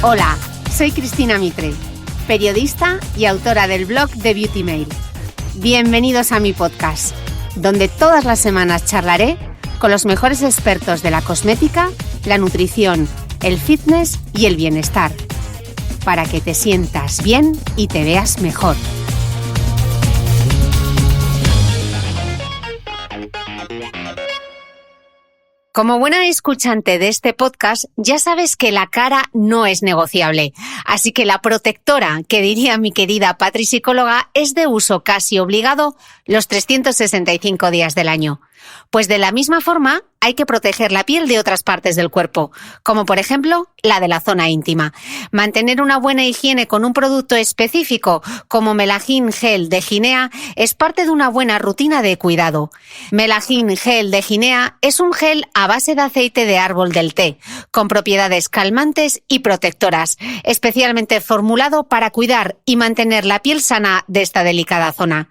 Hola, soy Cristina Mitre, periodista y autora del blog de Beauty Mail. Bienvenidos a mi podcast, donde todas las semanas charlaré con los mejores expertos de la cosmética, la nutrición, el fitness y el bienestar, para que te sientas bien y te veas mejor. Como buena escuchante de este podcast, ya sabes que la cara no es negociable. Así que la protectora, que diría mi querida Patri psicóloga, es de uso casi obligado los 365 días del año. Pues de la misma forma, hay que proteger la piel de otras partes del cuerpo, como por ejemplo la de la zona íntima. Mantener una buena higiene con un producto específico como Melagin Gel de Ginea es parte de una buena rutina de cuidado. Melagin Gel de Ginea es un gel a base de aceite de árbol del té, con propiedades calmantes y protectoras, especialmente formulado para cuidar y mantener la piel sana de esta delicada zona.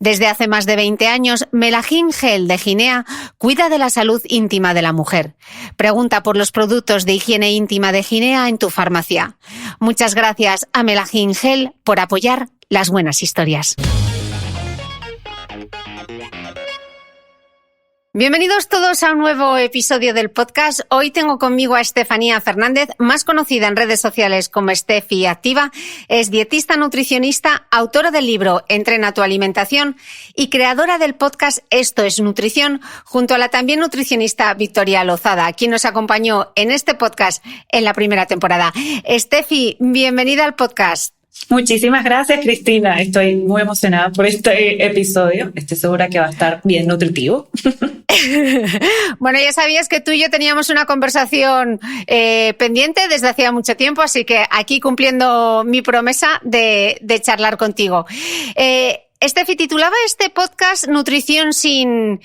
Desde hace más de 20 años, Melagin Gel de Ginea cuida de la salud íntima de la mujer. Pregunta por los productos de higiene íntima de Ginea en tu farmacia. Muchas gracias a Melagin Gel por apoyar las buenas historias. Bienvenidos todos a un nuevo episodio del podcast. Hoy tengo conmigo a Estefanía Fernández, más conocida en redes sociales como Steffi Activa. Es dietista nutricionista, autora del libro Entrena tu alimentación y creadora del podcast Esto es Nutrición, junto a la también nutricionista Victoria Lozada, quien nos acompañó en este podcast en la primera temporada. Steffi, bienvenida al podcast. Muchísimas gracias, Cristina. Estoy muy emocionada por este episodio. Estoy segura que va a estar bien nutritivo. Bueno, ya sabías que tú y yo teníamos una conversación pendiente desde hacía mucho tiempo, así que aquí cumpliendo mi promesa de charlar contigo. Steffi, titulaba este podcast Nutrición sin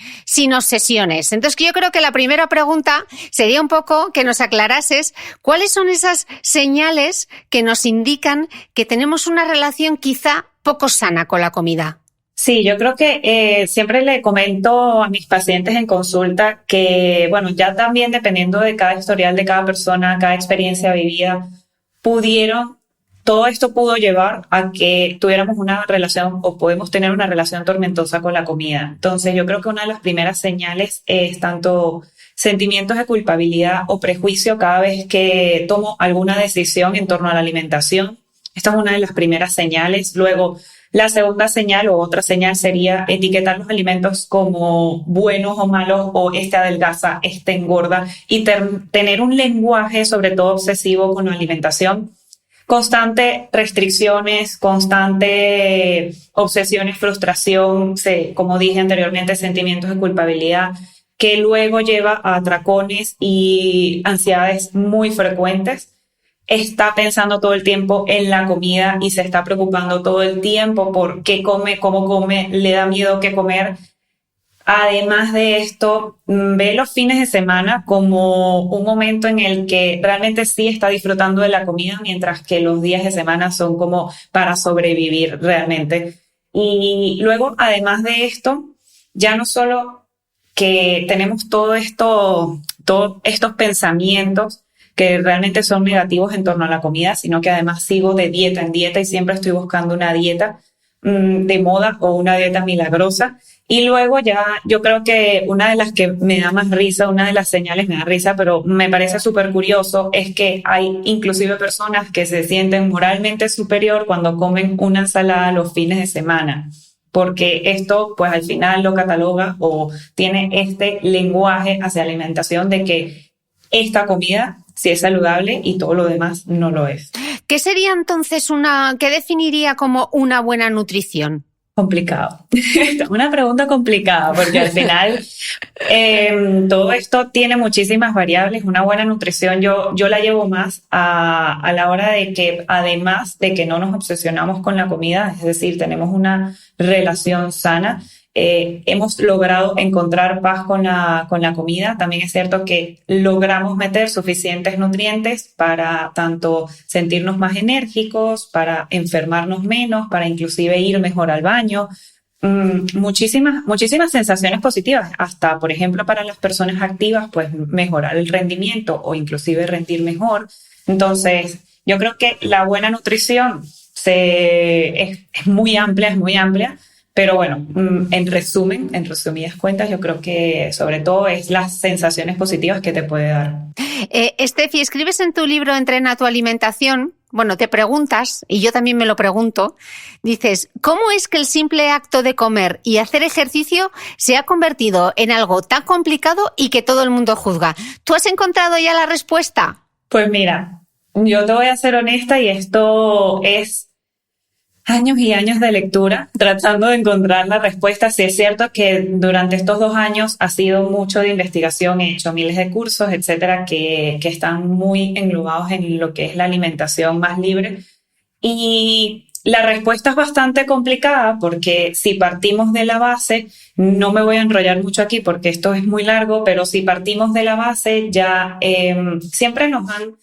obsesiones. Entonces yo creo que la primera pregunta sería un poco que nos aclarases cuáles son esas señales que nos indican que tenemos una relación quizá poco sana con la comida. Sí, yo creo que siempre le comento a mis pacientes en consulta que, bueno, ya también dependiendo de cada historial de cada persona, cada experiencia vivida, todo esto pudo llevar a que tuviéramos una relación o podemos tener una relación tormentosa con la comida. Entonces yo creo que una de las primeras señales es tanto sentimientos de culpabilidad o prejuicio cada vez que tomo alguna decisión en torno a la alimentación. Esta es una de las primeras señales. Luego, la segunda señal o otra señal sería etiquetar los alimentos como buenos o malos, o este adelgaza, este engorda, y tener un lenguaje sobre todo obsesivo con la alimentación. Constante restricciones, constante obsesiones, frustración, como dije anteriormente, sentimientos de culpabilidad, que luego lleva a atracones y ansiedades muy frecuentes. Está pensando todo el tiempo en la comida y se está preocupando todo el tiempo por qué come, cómo come, le da miedo qué comer. Además de esto, ve los fines de semana como un momento en el que realmente sí está disfrutando de la comida, mientras que los días de semana son como para sobrevivir realmente. Y luego, además de esto, ya no solo que tenemos todos estos pensamientos que realmente son negativos en torno a la comida, sino que además sigo de dieta en dieta y siempre estoy buscando una dieta de moda o una dieta milagrosa. Y luego ya yo creo que una de las que me da más risa, una de las señales me da risa, pero me parece súper curioso, es que hay inclusive personas que se sienten moralmente superior cuando comen una ensalada los fines de semana, porque esto pues al final lo cataloga o tiene este lenguaje hacia la alimentación de que esta comida sí es saludable y todo lo demás no lo es. ¿Qué sería entonces qué definiría como una buena nutrición? Complicado. Una pregunta complicada porque al final todo esto tiene muchísimas variables. Una buena nutrición yo la llevo más a la hora de que, además de que no nos obsesionamos con la comida, es decir, tenemos una relación sana, hemos logrado encontrar paz con la comida. También es cierto que logramos meter suficientes nutrientes para tanto sentirnos más enérgicos, para enfermarnos menos, para inclusive ir mejor al baño. Muchísimas sensaciones positivas, hasta por ejemplo para las personas activas, pues mejorar el rendimiento o inclusive rendir mejor. Entonces Yo creo que la buena nutrición es muy amplia, pero bueno, en resumen, en resumidas cuentas, yo creo que sobre todo es las sensaciones positivas que te puede dar. Estefi, escribes en tu libro Entrena tu alimentación. Bueno, te preguntas, y yo también me lo pregunto, dices, ¿cómo es que el simple acto de comer y hacer ejercicio se ha convertido en algo tan complicado y que todo el mundo juzga? ¿Tú has encontrado ya la respuesta? Pues mira, yo te voy a ser honesta y esto es años y años de lectura tratando de encontrar la respuesta. Sí es cierto que durante estos 2 años ha sido mucho de investigación, he hecho miles de cursos, etcétera, que están muy englobados en lo que es la alimentación más libre. Y la respuesta es bastante complicada porque si partimos de la base, no me voy a enrollar mucho aquí porque esto es muy largo, pero si partimos de la base ya siempre nos han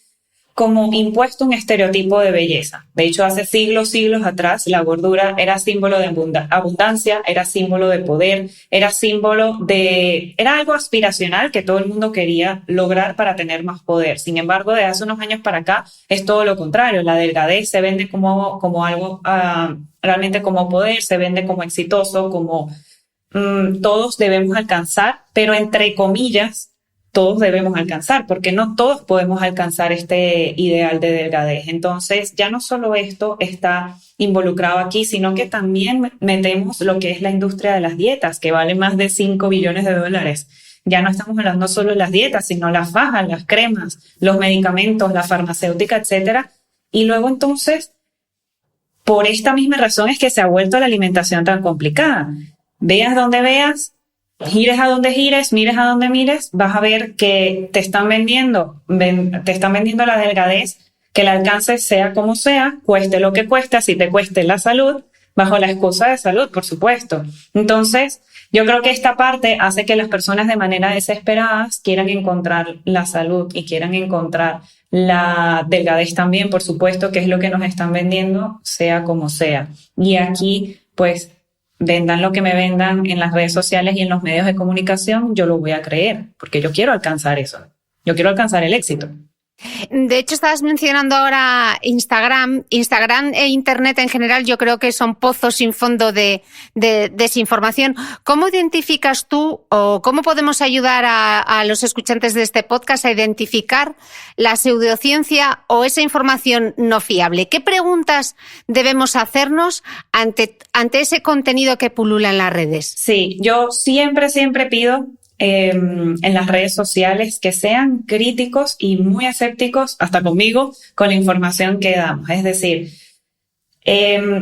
como impuesto un estereotipo de belleza. De hecho, hace siglos atrás, la gordura era símbolo de abundancia, era símbolo de poder, era algo aspiracional que todo el mundo quería lograr para tener más poder. Sin embargo, de hace unos años para acá es todo lo contrario. La delgadez se vende como algo realmente como poder, se vende como exitoso, como todos debemos alcanzar, pero entre comillas, todos debemos alcanzar, porque no todos podemos alcanzar este ideal de delgadez. Entonces, ya no solo esto está involucrado aquí, sino que también metemos lo que es la industria de las dietas, que vale más de $5 billones. Ya no estamos hablando solo de las dietas, sino las fajas, las cremas, los medicamentos, la farmacéutica, etcétera. Y luego entonces, por esta misma razón es que se ha vuelto la alimentación tan complicada. Veas donde veas, gires a donde gires, mires a donde mires, vas a ver que te están vendiendo la delgadez, que el alcance sea como sea, cueste lo que cueste, así te cueste la salud, bajo la excusa de salud, por supuesto. Entonces, yo creo que esta parte hace que las personas de manera desesperada quieran encontrar la salud y quieran encontrar la delgadez también, por supuesto, que es lo que nos están vendiendo, sea como sea. Y aquí, pues, vendan lo que me vendan en las redes sociales y en los medios de comunicación, yo lo voy a creer, porque yo quiero alcanzar eso. Yo quiero alcanzar el éxito. De hecho, estabas mencionando ahora Instagram e Internet en general. Yo creo que son pozos sin fondo de desinformación. ¿Cómo identificas tú o cómo podemos ayudar a los escuchantes de este podcast a identificar la pseudociencia o esa información no fiable? ¿Qué preguntas debemos hacernos ante ese contenido que pulula en las redes? Sí, yo siempre pido en las redes sociales que sean críticos y muy escépticos, hasta conmigo, con la información que damos. Es decir,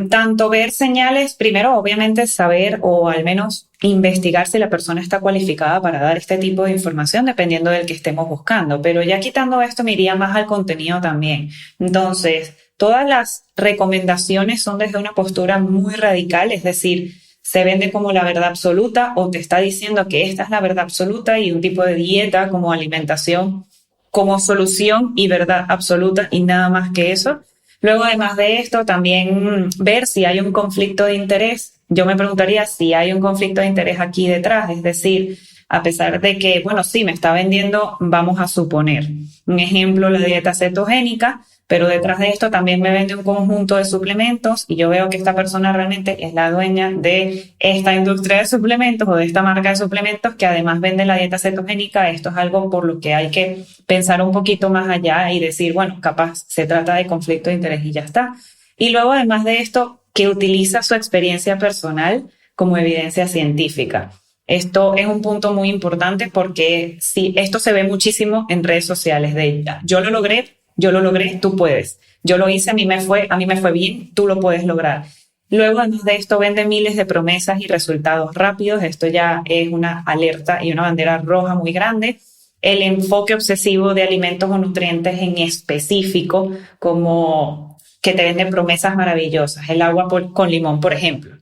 tanto ver señales, primero obviamente saber o al menos investigar si la persona está cualificada para dar este tipo de información, dependiendo del que estemos buscando. Pero ya quitando esto, me iría más al contenido también. Entonces, todas las recomendaciones son desde una postura muy radical, es decir, se vende como la verdad absoluta o te está diciendo que esta es la verdad absoluta y un tipo de dieta como alimentación como solución y verdad absoluta y nada más que eso. Luego, además de esto, también ver si hay un conflicto de interés. Yo me preguntaría si hay un conflicto de interés aquí detrás, es decir, a pesar de que, bueno, sí, me está vendiendo, vamos a suponer. Un ejemplo, la dieta cetogénica, pero detrás de esto también me vende un conjunto de suplementos y yo veo que esta persona realmente es la dueña de esta industria de suplementos o de esta marca de suplementos que además vende la dieta cetogénica. Esto es algo por lo que hay que pensar un poquito más allá y decir, bueno, capaz se trata de conflicto de interés y ya está. Y luego, además de esto, que utiliza su experiencia personal como evidencia científica. Esto es un punto muy importante porque sí, esto se ve muchísimo en redes sociales de yo lo logré, tú puedes. Yo lo hice, a mí me fue bien, tú lo puedes lograr. Luego, además de esto, vende miles de promesas y resultados rápidos. Esto ya es una alerta y una bandera roja muy grande. El enfoque obsesivo de alimentos o nutrientes en específico, como que te venden promesas maravillosas, el agua con limón, por ejemplo.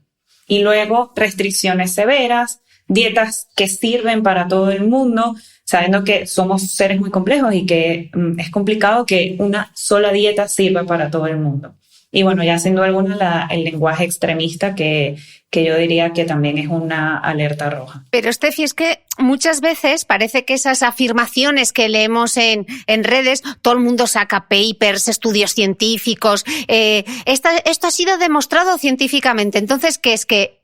Y luego, restricciones severas, dietas que sirven para todo el mundo, sabiendo que somos seres muy complejos y que es complicado que una sola dieta sirva para todo el mundo. Y bueno, ya sin duda alguna el lenguaje extremista que que yo diría que también es una alerta roja. Pero Estefi, es que muchas veces parece que esas afirmaciones que leemos en redes, todo el mundo saca papers, estudios científicos, esto ha sido demostrado científicamente. Entonces, ¿qué es que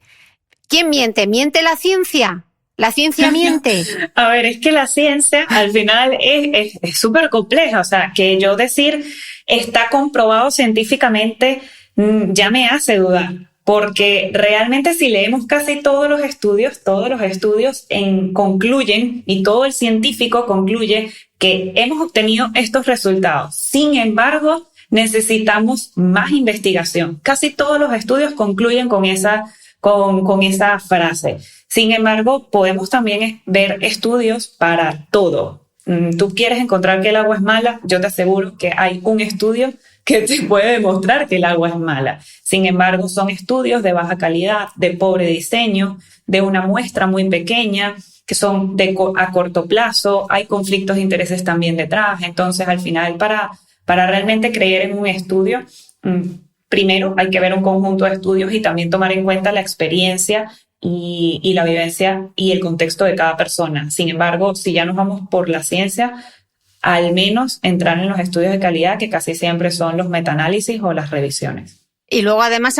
quién miente? ¿Miente la ciencia? ¿La ciencia miente? A ver, es que la ciencia al final es súper compleja. O sea, que yo decir está comprobado científicamente ya me hace dudar. Porque realmente si leemos casi todos los estudios concluyen, y todo el científico concluye que hemos obtenido estos resultados. Sin embargo, necesitamos más investigación. Casi todos los estudios concluyen con esa frase. Sin embargo, podemos también ver estudios para todo. Tú quieres encontrar que el agua es mala, yo te aseguro que hay un estudio que te puede demostrar que el agua es mala. Sin embargo, son estudios de baja calidad, de pobre diseño, de una muestra muy pequeña, que son a corto plazo, hay conflictos de intereses también detrás. Entonces, al final, para realmente creer en un estudio, primero hay que ver un conjunto de estudios y también tomar en cuenta la experiencia y la vivencia y el contexto de cada persona. Sin embargo, si ya nos vamos por la ciencia, al menos entrar en los estudios de calidad, que casi siempre son los metaanálisis o las revisiones. Y luego, además,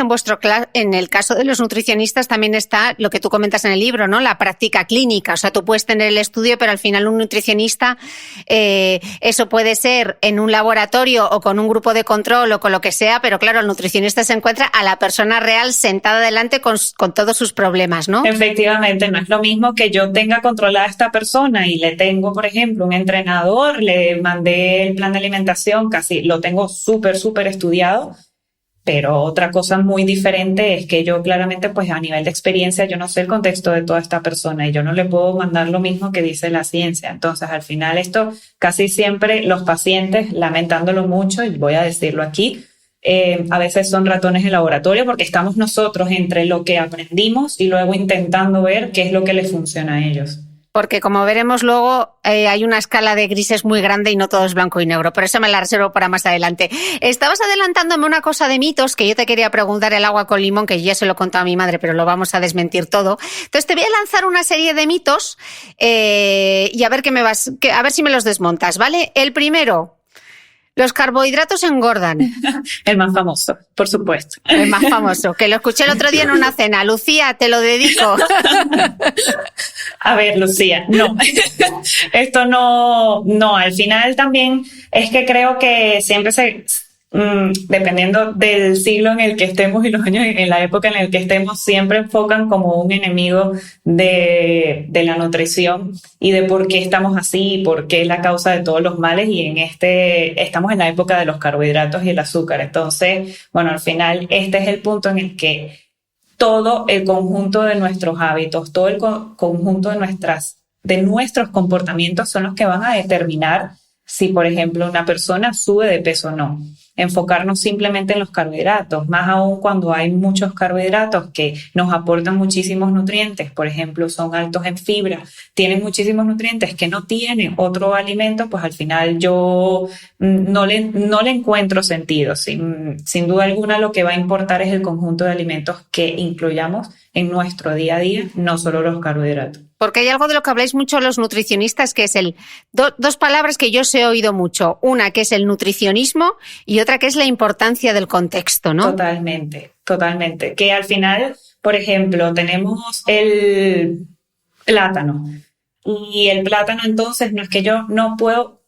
en el caso de los nutricionistas también está lo que tú comentas en el libro, ¿no? La práctica clínica. O sea, tú puedes tener el estudio, pero al final un nutricionista, eso puede ser en un laboratorio o con un grupo de control o con lo que sea, pero claro, el nutricionista se encuentra a la persona real sentada delante con todos sus problemas, ¿no? Efectivamente, no es lo mismo que yo tenga controlada a esta persona y le tengo, por ejemplo, un entrenador, le mandé el plan de alimentación, casi lo tengo súper estudiado. Pero otra cosa muy diferente es que yo claramente, pues a nivel de experiencia, yo no sé el contexto de toda esta persona y yo no le puedo mandar lo mismo que dice la ciencia. Entonces, al final esto casi siempre los pacientes, lamentándolo mucho, y voy a decirlo aquí, a veces son ratones de laboratorio porque estamos nosotros entre lo que aprendimos y luego intentando ver qué es lo que les funciona a ellos. Porque como veremos luego, hay una escala de grises muy grande y no todo es blanco y negro. Por eso me la reservo para más adelante. Estabas adelantándome una cosa de mitos que yo te quería preguntar, el agua con limón, que ya se lo he contado a mi madre, pero lo vamos a desmentir todo. Entonces te voy a lanzar una serie de mitos y a ver a ver si me los desmontas, ¿vale? El primero. Los carbohidratos engordan. El más famoso, por supuesto. El más famoso, que lo escuché el otro día en una cena. Lucía, te lo dedico. A ver, Lucía, no. Esto no, al final también es que creo que siempre dependiendo del siglo en el que estemos y los años, en la época en la que estemos, siempre enfocan como un enemigo de la nutrición y de por qué estamos así, por qué es la causa de todos los males, y estamos en la época de los carbohidratos y el azúcar. Entonces, bueno, al final este es el punto en el que todo el conjunto de nuestros hábitos, todo el conjunto de nuestros comportamientos son los que van a determinar si, por ejemplo, una persona sube de peso o no. Enfocarnos simplemente en los carbohidratos, más aún cuando hay muchos carbohidratos que nos aportan muchísimos nutrientes, por ejemplo, son altos en fibra, tienen muchísimos nutrientes que no tiene otro alimento, pues al final yo no le encuentro sentido. Sin duda alguna, lo que va a importar es el conjunto de alimentos que incluyamos en nuestro día a día, no solo los carbohidratos. Porque hay algo de lo que habláis mucho los nutricionistas, que es dos palabras que yo os he oído mucho. Una que es el nutricionismo y otra que es la importancia del contexto, ¿no? Totalmente. Que al final, por ejemplo, tenemos el plátano. Y el plátano, entonces, no es que yo no puedo...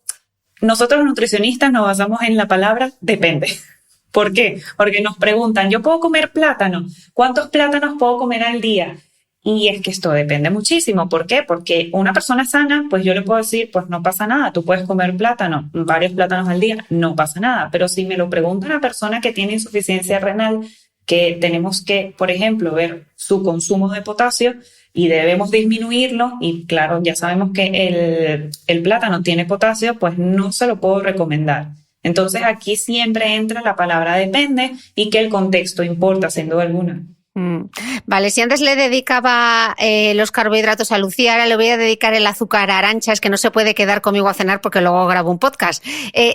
Nosotros los nutricionistas nos basamos en la palabra depende. ¿Por qué? Porque nos preguntan, ¿yo puedo comer plátano? ¿Cuántos plátanos puedo comer al día? Y es que esto depende muchísimo. ¿Por qué? Porque una persona sana, pues yo le puedo decir, pues no pasa nada, tú puedes comer plátano, varios plátanos al día, no pasa nada. Pero si me lo pregunta una persona que tiene insuficiencia renal, que tenemos que, por ejemplo, ver su consumo de potasio y debemos disminuirlo, y claro, ya sabemos que el plátano tiene potasio, pues no se lo puedo recomendar. Entonces aquí siempre entra la palabra depende y que el contexto importa, sin duda alguna. Vale, si antes le dedicaba los carbohidratos a Lucía, ahora le voy a dedicar el azúcar a Arantxa, es que no se puede quedar conmigo a cenar porque luego grabo un podcast.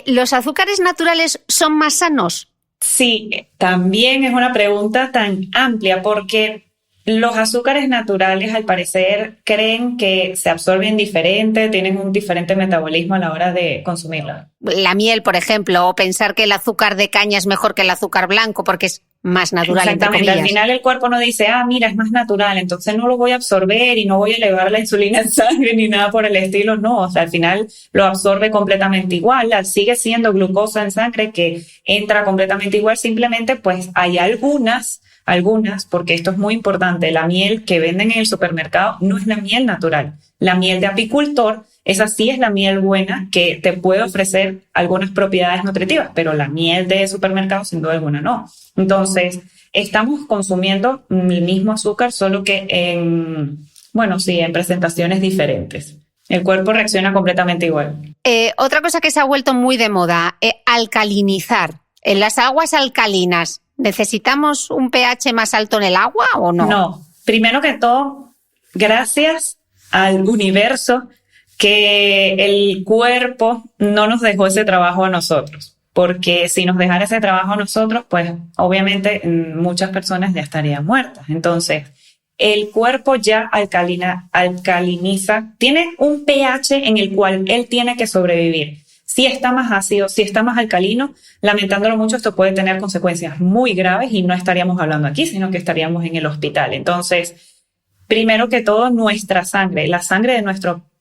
¿Los azúcares naturales son más sanos? Sí, también es una pregunta tan amplia porque Los azúcares naturales, al parecer, creen que se absorben diferente, tienen un diferente metabolismo a la hora de consumirla. La miel, por ejemplo, o pensar que el azúcar de caña es mejor que el azúcar blanco porque es más natural. Exactamente, al final el cuerpo no dice, mira, es más natural, entonces no lo voy a absorber y no voy a elevar la insulina en sangre ni nada por el estilo, no, o sea, al final lo absorbe completamente igual, sigue siendo glucosa en sangre que entra completamente igual, simplemente pues hay algunas, porque esto es muy importante, la miel que venden en el supermercado no es la miel natural. La miel de apicultor, esa sí es la miel buena que te puede ofrecer algunas propiedades nutritivas, pero la miel de supermercado sin duda alguna no. Entonces, estamos consumiendo el mismo azúcar, solo que en presentaciones diferentes. El cuerpo reacciona completamente igual. Otra cosa que se ha vuelto muy de moda, alcalinizar. En las aguas alcalinas, ¿necesitamos un pH más alto en el agua o no? No. Primero que todo, gracias al universo que el cuerpo no nos dejó ese trabajo a nosotros. Porque si nos dejara ese trabajo a nosotros, pues obviamente muchas personas ya estarían muertas. Entonces, el cuerpo ya alcaliniza, tiene un pH en el cual él tiene que sobrevivir. Si está más ácido, si está más alcalino, lamentándolo mucho, esto puede tener consecuencias muy graves y no estaríamos hablando aquí, sino que estaríamos en el hospital. Entonces, primero que todo, nuestra sangre, la sangre de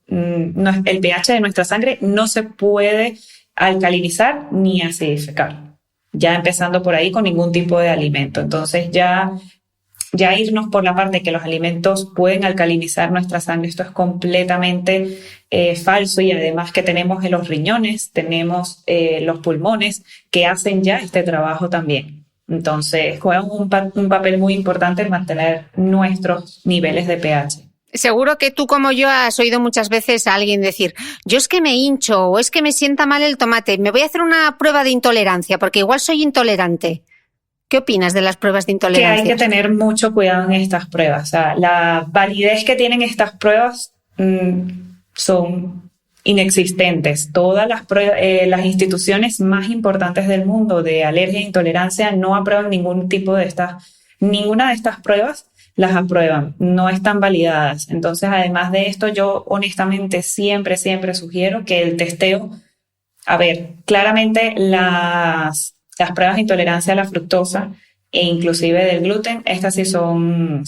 el pH de nuestra sangre no se puede alcalinizar ni acidificar. Ya empezando por ahí con ningún tipo de alimento. Entonces, ya irnos por la parte que los alimentos pueden alcalinizar nuestra sangre, esto es completamente falso, y además que tenemos en los riñones, tenemos los pulmones que hacen ya este trabajo también. Entonces juegan un papel muy importante en mantener nuestros niveles de pH. Seguro que tú como yo has oído muchas veces a alguien decir, yo es que me hincho o es que me sienta mal el tomate, me voy a hacer una prueba de intolerancia porque igual soy intolerante. ¿Qué opinas de las pruebas de intolerancia? Que hay que tener mucho cuidado en estas pruebas. O sea, la validez que tienen estas pruebas son inexistentes. Todas las instituciones más importantes del mundo de alergia e intolerancia no aprueban ninguna de estas pruebas las aprueban, no están validadas. Entonces, además de esto, yo honestamente siempre sugiero que el testeo, claramente las pruebas de intolerancia a la fructosa e inclusive del gluten, estas sí son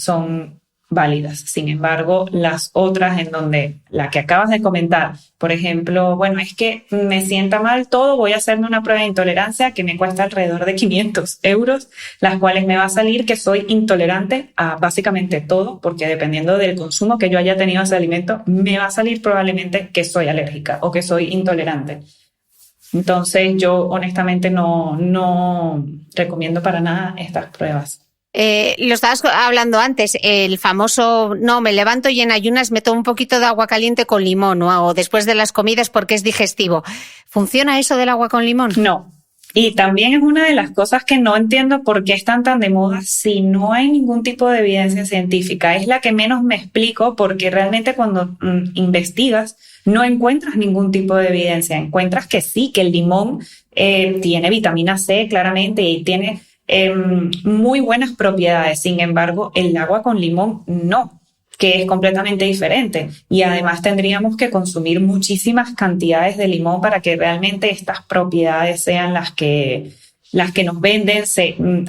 válidas. Sin embargo, las otras en donde la que acabas de comentar, por ejemplo, es que me sienta mal todo, voy a hacerme una prueba de intolerancia que me cuesta alrededor de 500 euros, las cuales me va a salir que soy intolerante a básicamente todo, porque dependiendo del consumo que yo haya tenido a ese alimento, me va a salir probablemente que soy alérgica o que soy intolerante. Entonces yo honestamente no recomiendo para nada estas pruebas. Lo estabas hablando antes, el famoso, me levanto y en ayunas me tomo un poquito de agua caliente con limón, ¿no? O después de las comidas porque es digestivo. ¿Funciona eso del agua con limón? No. Y también es una de las cosas que no entiendo por qué están tan de moda si no hay ningún tipo de evidencia científica. Es la que menos me explico porque realmente cuando investigas no encuentras ningún tipo de evidencia. Encuentras que sí, que el limón tiene vitamina C claramente y tiene muy buenas propiedades. Sin embargo, el agua con limón no, que es completamente diferente. Y además tendríamos que consumir muchísimas cantidades de limón para que realmente estas propiedades sean las que nos venden,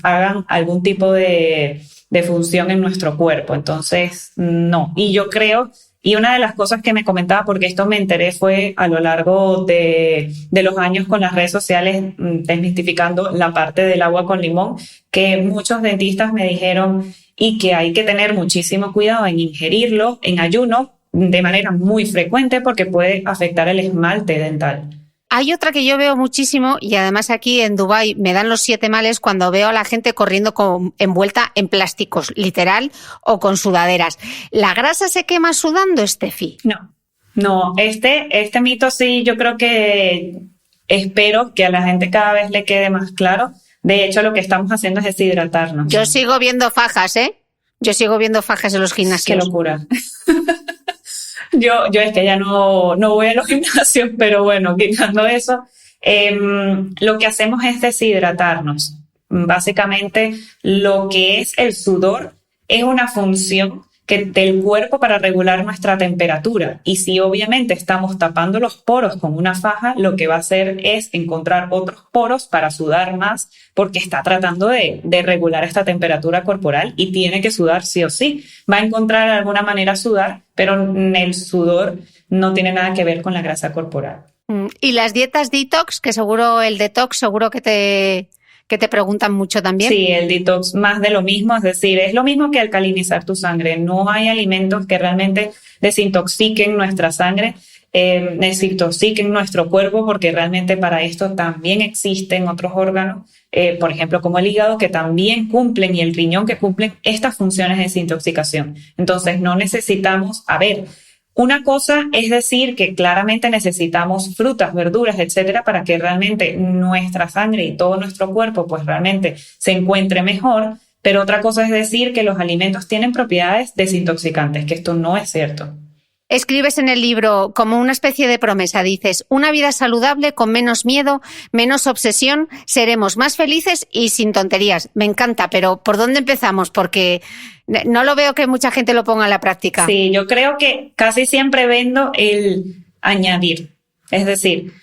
hagan algún tipo de función en nuestro cuerpo. Entonces, no. Y yo creo, y una de las cosas que me comentaba, porque esto me enteré fue a lo largo de los años con las redes sociales, desmitificando la parte del agua con limón, que muchos dentistas me dijeron y que hay que tener muchísimo cuidado en ingerirlo en ayuno de manera muy frecuente porque puede afectar el esmalte dental. Hay otra que yo veo muchísimo y además aquí en Dubái me dan los 7 males cuando veo a la gente corriendo envuelta en plásticos, literal, o con sudaderas. ¿La grasa se quema sudando, Estefi? No, este mito sí, yo creo que espero que a la gente cada vez le quede más claro. De hecho, lo que estamos haciendo es deshidratarnos. Yo sigo viendo fajas, Yo sigo viendo fajas en los gimnasios. Qué locura. Yo es que ya no voy a los gimnasios, pero bueno, quitando eso, lo que hacemos es deshidratarnos. Básicamente, lo que es el sudor es una función del cuerpo para regular nuestra temperatura. Y si obviamente estamos tapando los poros con una faja, lo que va a hacer es encontrar otros poros para sudar más, porque está tratando de regular esta temperatura corporal y tiene que sudar sí o sí. Va a encontrar alguna manera sudar, pero el sudor no tiene nada que ver con la grasa corporal. Y las dietas detox, que seguro el detox seguro que te preguntan mucho también. Sí, el detox más de lo mismo, es decir, es lo mismo que alcalinizar tu sangre. No hay alimentos que realmente desintoxiquen nuestra sangre, desintoxiquen nuestro cuerpo, porque realmente para esto también existen otros órganos, por ejemplo, como el hígado, que también cumplen, y el riñón, que cumplen estas funciones de desintoxicación. Entonces no necesitamos, una cosa es decir que claramente necesitamos frutas, verduras, etcétera, para que realmente nuestra sangre y todo nuestro cuerpo pues realmente se encuentre mejor, pero otra cosa es decir que los alimentos tienen propiedades desintoxicantes, que esto no es cierto. Escribes en el libro como una especie de promesa, dices, una vida saludable con menos miedo, menos obsesión, seremos más felices y sin tonterías. Me encanta, pero ¿por dónde empezamos? Porque no lo veo que mucha gente lo ponga en la práctica. Sí, yo creo que casi siempre vendo el añadir. Es decir,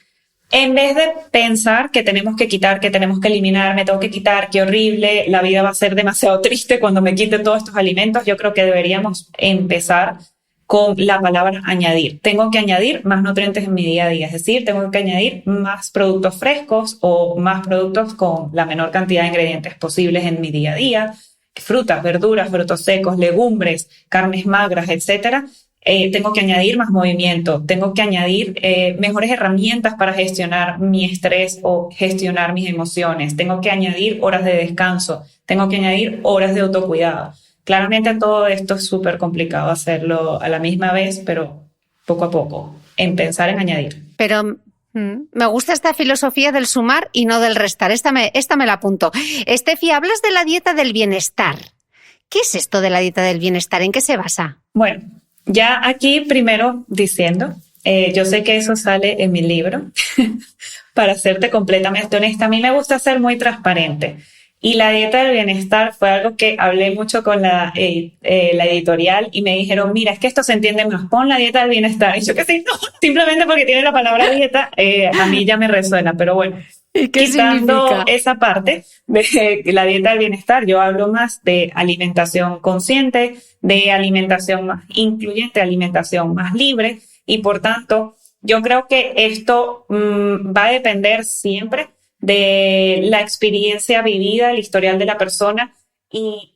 en vez de pensar que tenemos que quitar, que tenemos que eliminar, me tengo que quitar, qué horrible, la vida va a ser demasiado triste cuando me quite todos estos alimentos, yo creo que deberíamos empezar con la palabra añadir. Tengo que añadir más nutrientes en mi día a día, es decir, tengo que añadir más productos frescos o más productos con la menor cantidad de ingredientes posibles en mi día a día, frutas, verduras, frutos secos, legumbres, carnes magras, etcétera. Tengo que añadir más movimiento, tengo que añadir mejores herramientas para gestionar mi estrés o gestionar mis emociones, tengo que añadir horas de descanso, tengo que añadir horas de autocuidado. Claramente todo esto es súper complicado hacerlo a la misma vez, pero poco a poco, en pensar en añadir. Pero me gusta esta filosofía del sumar y no del restar. Esta me la apunto. Estefi, hablas de la dieta del bienestar. ¿Qué es esto de la dieta del bienestar? ¿En qué se basa? Bueno, ya aquí primero diciendo, yo sé que eso sale en mi libro, para serte completamente honesta, a mí me gusta ser muy transparente. Y la dieta del bienestar fue algo que hablé mucho con la editorial y me dijeron, mira, es que esto se entiende más, pon la dieta del bienestar. Y yo que sí, no, simplemente porque tiene la palabra dieta, a mí ya me resuena, pero bueno. ¿Y qué quitando significa? esa parte de la dieta del bienestar, yo hablo más de alimentación consciente, de alimentación más incluyente, alimentación más libre, y por tanto, yo creo que esto va a depender siempre de la experiencia vivida, el historial de la persona, y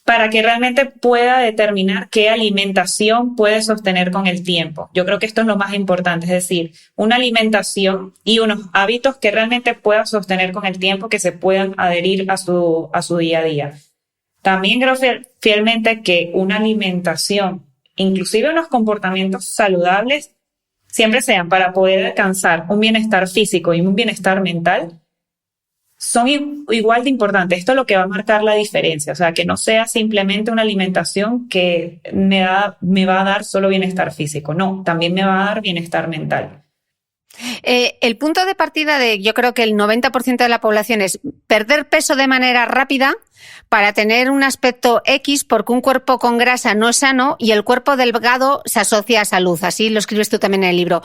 para que realmente pueda determinar qué alimentación puede sostener con el tiempo. Yo creo que esto es lo más importante, es decir, una alimentación y unos hábitos que realmente puedan sostener con el tiempo, que se puedan adherir a su día a día. También creo fielmente que una alimentación, inclusive unos comportamientos saludables, siempre sean para poder alcanzar un bienestar físico y un bienestar mental, son igual de importantes. Esto es lo que va a marcar la diferencia, o sea, que no sea simplemente una alimentación que me va a dar solo bienestar físico, no, también me va a dar bienestar mental. El punto de partida yo creo que el 90% de la población es perder peso de manera rápida para tener un aspecto X, porque un cuerpo con grasa no es sano y el cuerpo delgado se asocia a salud. Así lo escribes tú también en el libro.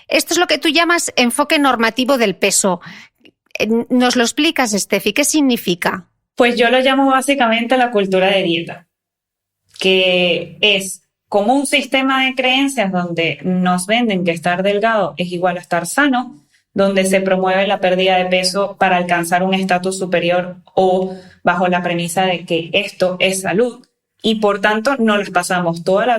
Esto es lo que tú llamas enfoque normativo del peso. ¿Nos lo explicas, Estefi? ¿Qué significa? Pues yo lo llamo básicamente la cultura de dieta, que es como un sistema de creencias donde nos venden que estar delgado es igual a estar sano, donde se promueve la pérdida de peso para alcanzar un estatus superior o bajo la premisa de que esto es salud, y por tanto nos pasamos toda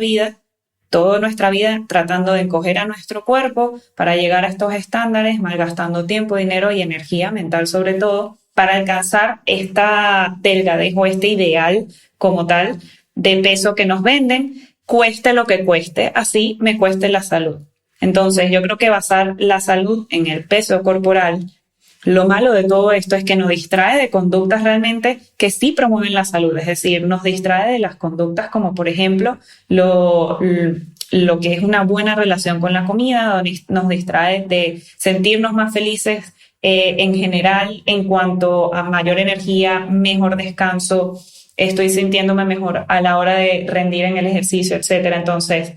nuestra vida tratando de encoger a nuestro cuerpo para llegar a estos estándares, malgastando tiempo, dinero y energía mental sobre todo, para alcanzar esta delgadez o este ideal como tal de peso que nos venden, cueste lo que cueste, así me cueste la salud. Entonces yo creo que basar la salud en el peso corporal, lo malo de todo esto es que nos distrae de conductas realmente que sí promueven la salud, es decir, nos distrae de las conductas como por ejemplo lo que es una buena relación con la comida, nos distrae de sentirnos más felices en general en cuanto a mayor energía, mejor descanso, estoy sintiéndome mejor a la hora de rendir en el ejercicio, etcétera. Entonces,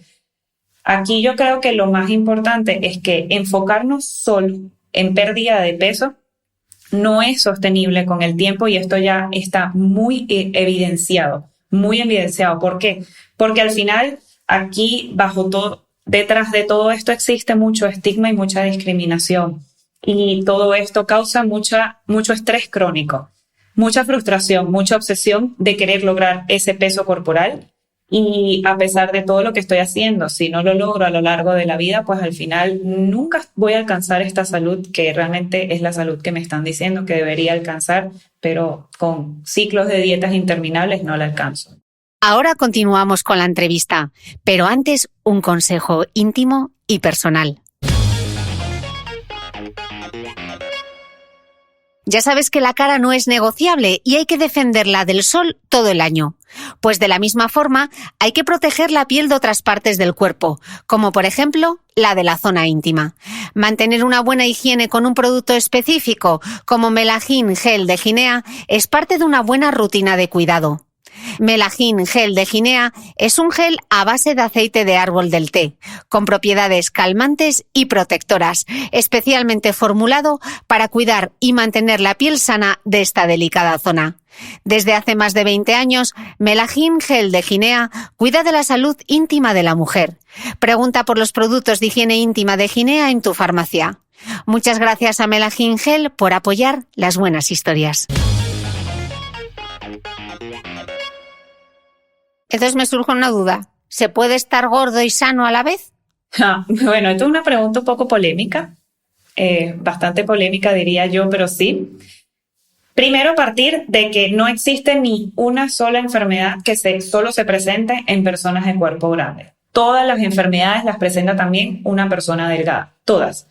aquí yo creo que lo más importante es que enfocarnos solo en pérdida de peso no es sostenible con el tiempo, y esto ya está muy evidenciado, muy evidenciado. ¿Por qué? Porque al final aquí detrás de todo esto existe mucho estigma y mucha discriminación, y todo esto causa mucho estrés crónico, mucha frustración, mucha obsesión de querer lograr ese peso corporal. Y a pesar de todo lo que estoy haciendo, si no lo logro a lo largo de la vida, pues al final nunca voy a alcanzar esta salud, que realmente es la salud que me están diciendo que debería alcanzar, pero con ciclos de dietas interminables no la alcanzo. Ahora continuamos con la entrevista, pero antes un consejo íntimo y personal. Ya sabes que la cara no es negociable y hay que defenderla del sol todo el año. Pues de la misma forma, hay que proteger la piel de otras partes del cuerpo, como por ejemplo la de la zona íntima. Mantener una buena higiene con un producto específico, como Melagin Gel de Ginea, es parte de una buena rutina de cuidado. Melagin Gel de Ginea es un gel a base de aceite de árbol del té, con propiedades calmantes y protectoras, especialmente formulado para cuidar y mantener la piel sana de esta delicada zona. Desde hace más de 20 años, Melagin Gel de Ginea cuida de la salud íntima de la mujer. Pregunta por los productos de higiene íntima de Ginea en tu farmacia. Muchas gracias a Melagin Gel por apoyar las buenas historias. Entonces me surge una duda. ¿Se puede estar gordo y sano a la vez? Bueno, esto es una pregunta un poco polémica, bastante polémica diría yo, pero sí. Primero, partir de que no existe ni una sola enfermedad que solo se presente en personas de cuerpo grande. Todas las enfermedades las presenta también una persona delgada, todas.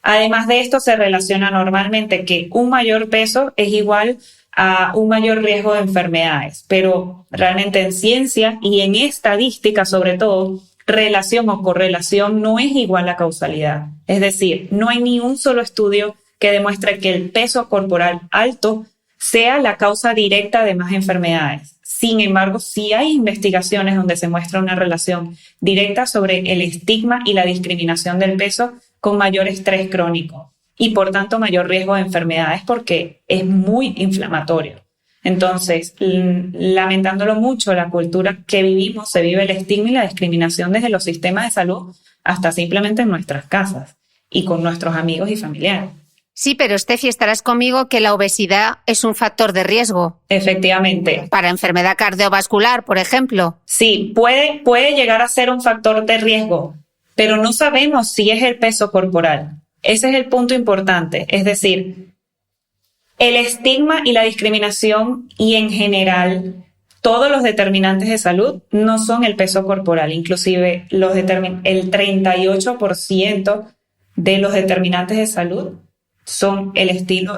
Además de esto, se relaciona normalmente que un mayor peso es igual a un mayor riesgo de enfermedades, pero realmente en ciencia y en estadística sobre todo, relación o correlación no es igual a causalidad. Es decir, no hay ni un solo estudio que demuestre que el peso corporal alto sea la causa directa de más enfermedades. Sin embargo, sí hay investigaciones donde se muestra una relación directa sobre el estigma y la discriminación del peso con mayor estrés crónico y por tanto mayor riesgo de enfermedades porque es muy inflamatorio. Entonces, lamentándolo mucho, la cultura que vivimos se vive el estigma y la discriminación desde los sistemas de salud hasta simplemente en nuestras casas y con nuestros amigos y familiares. Sí, pero Steffi, estarás conmigo que la obesidad es un factor de riesgo. Efectivamente. Para enfermedad cardiovascular, por ejemplo. Sí, puede llegar a ser un factor de riesgo, pero no sabemos si es el peso corporal. Ese es el punto importante. Es decir, el estigma y la discriminación y en general todos los determinantes de salud no son el peso corporal. Inclusive el 38% de los determinantes de salud son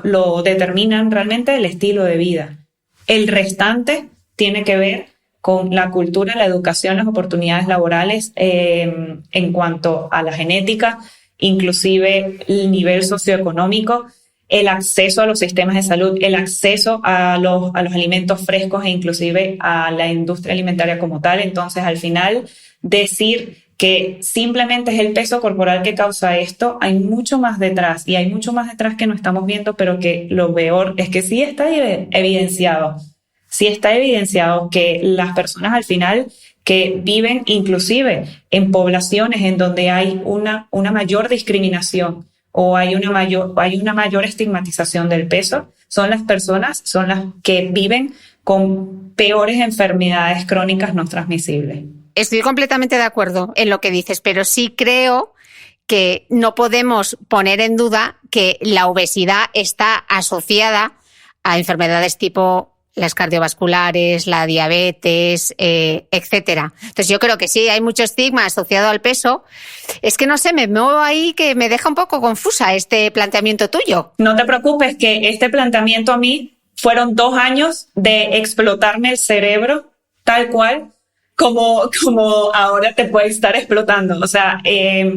lo determinan realmente el estilo de vida. El restante tiene que ver con la cultura, la educación, las oportunidades laborales en cuanto a la genética, inclusive el nivel socioeconómico, el acceso a los sistemas de salud, el acceso a los alimentos frescos e inclusive a la industria alimentaria como tal. Entonces, al final, decir que simplemente es el peso corporal que causa esto, hay mucho más detrás, y hay mucho más detrás que no estamos viendo, pero que lo peor es que sí está evidenciado que las personas al final que viven inclusive en poblaciones en donde hay una mayor discriminación o hay una mayor estigmatización del peso, son las que viven con peores enfermedades crónicas no transmisibles. Estoy completamente de acuerdo en lo que dices, pero sí creo que no podemos poner en duda que la obesidad está asociada a enfermedades tipo las cardiovasculares, la diabetes, etcétera. Entonces yo creo que sí, hay mucho estigma asociado al peso. Es que no sé, me muevo ahí que me deja un poco confusa este planteamiento tuyo. No te preocupes, que este planteamiento a mí fueron 2 años de explotarme el cerebro tal cual como ahora te puede estar explotando. O sea,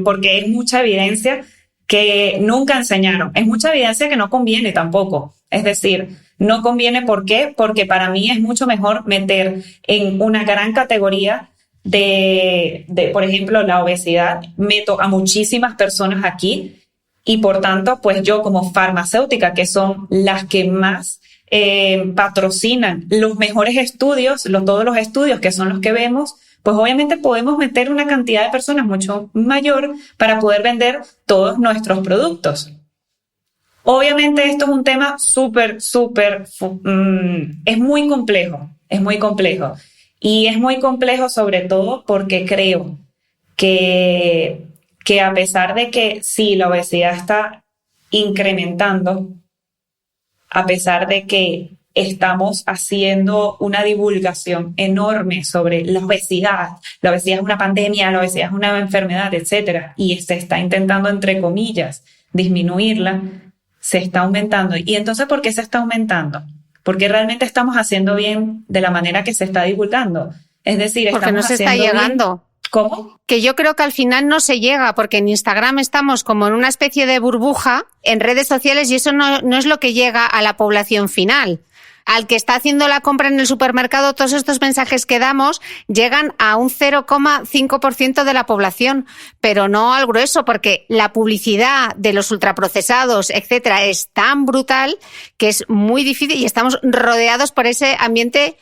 porque es mucha evidencia que nunca enseñaron. Es mucha evidencia que no conviene tampoco. Es decir, No conviene, ¿por qué? Porque para mí es mucho mejor meter en una gran categoría de, por ejemplo, la obesidad. Meto a muchísimas personas aquí y por tanto, pues yo como farmacéutica, que son las que más patrocinan los mejores estudios, todos los estudios que son los que vemos, pues obviamente podemos meter una cantidad de personas mucho mayor para poder vender todos nuestros productos. Obviamente esto es un tema súper, es muy complejo. Y es muy complejo sobre todo porque creo que a pesar de que sí, la obesidad está incrementando, a pesar de que estamos haciendo una divulgación enorme sobre la obesidad es una pandemia, la obesidad es una enfermedad, etcétera, y se está intentando, entre comillas, disminuirla, se está aumentando. ¿Y entonces por qué se está aumentando? Porque realmente estamos haciendo bien de la manera que se está divulgando. Es decir, porque no se está llegando. ¿Cómo? Que yo creo que al final no se llega, porque en Instagram estamos como en una especie de burbuja en redes sociales y eso no es lo que llega a la población final. Al que está haciendo la compra en el supermercado, todos estos mensajes que damos llegan a un 0,5% de la población, pero no al grueso, porque la publicidad de los ultraprocesados, etcétera, es tan brutal que es muy difícil y estamos rodeados por ese ambiente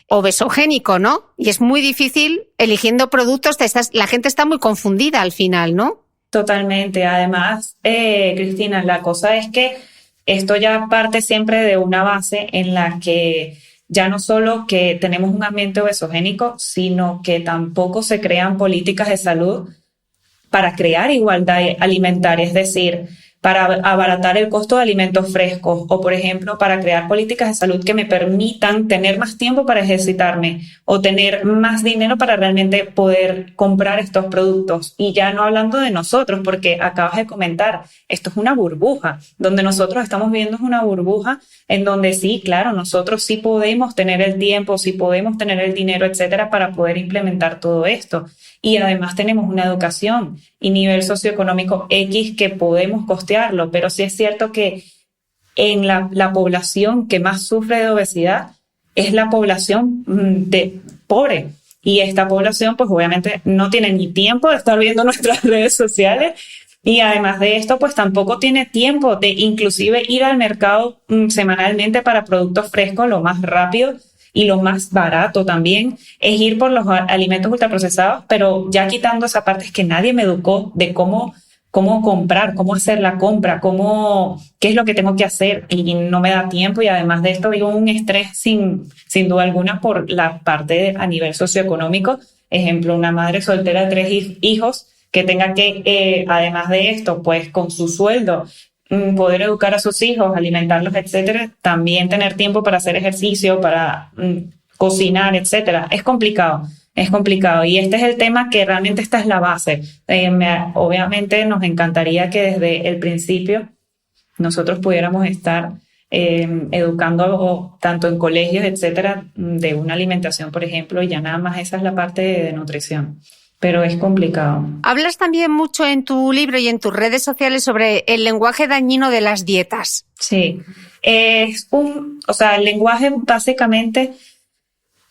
obesogénico, ¿no? Y es muy difícil eligiendo productos, la gente está muy confundida al final, ¿no? Totalmente. Además, Cristina, la cosa es que esto ya parte siempre de una base en la que ya no solo que tenemos un ambiente obesogénico, sino que tampoco se crean políticas de salud para crear igualdad alimentaria, es decir, para abaratar el costo de alimentos frescos o, por ejemplo, para crear políticas de salud que me permitan tener más tiempo para ejercitarme o tener más dinero para realmente poder comprar estos productos. Y ya no hablando de nosotros, porque acabas de comentar, esto es una burbuja. Donde nosotros estamos viviendo es una burbuja en donde sí, claro, nosotros sí podemos tener el tiempo, sí podemos tener el dinero, etcétera, para poder implementar todo esto. Y además tenemos una educación y nivel socioeconómico X que podemos costearlo, pero sí es cierto que en la población que más sufre de obesidad es la población pobre. Y esta población, pues obviamente no tiene ni tiempo de estar viendo nuestras redes sociales y además de esto, pues tampoco tiene tiempo de inclusive ir al mercado semanalmente para productos frescos lo más rápido y lo más barato también es ir por los alimentos ultraprocesados, pero ya quitando esa parte es que nadie me educó de cómo comprar, cómo hacer la compra, qué es lo que tengo que hacer y no me da tiempo y además de esto vivo un estrés sin duda alguna por la parte a nivel socioeconómico. Ejemplo, una madre soltera de 3 hijos que tenga que, además de esto, pues con su sueldo, poder educar a sus hijos, alimentarlos, etcétera, también tener tiempo para hacer ejercicio, para cocinar, etcétera. Es complicado y este es el tema que realmente esta es la base. Obviamente nos encantaría que desde el principio nosotros pudiéramos estar educando tanto en colegios, etcétera, de una alimentación, por ejemplo, y ya nada más esa es la parte de nutrición. Pero es complicado. Hablas también mucho en tu libro y en tus redes sociales sobre el lenguaje dañino de las dietas. Sí, el lenguaje básicamente,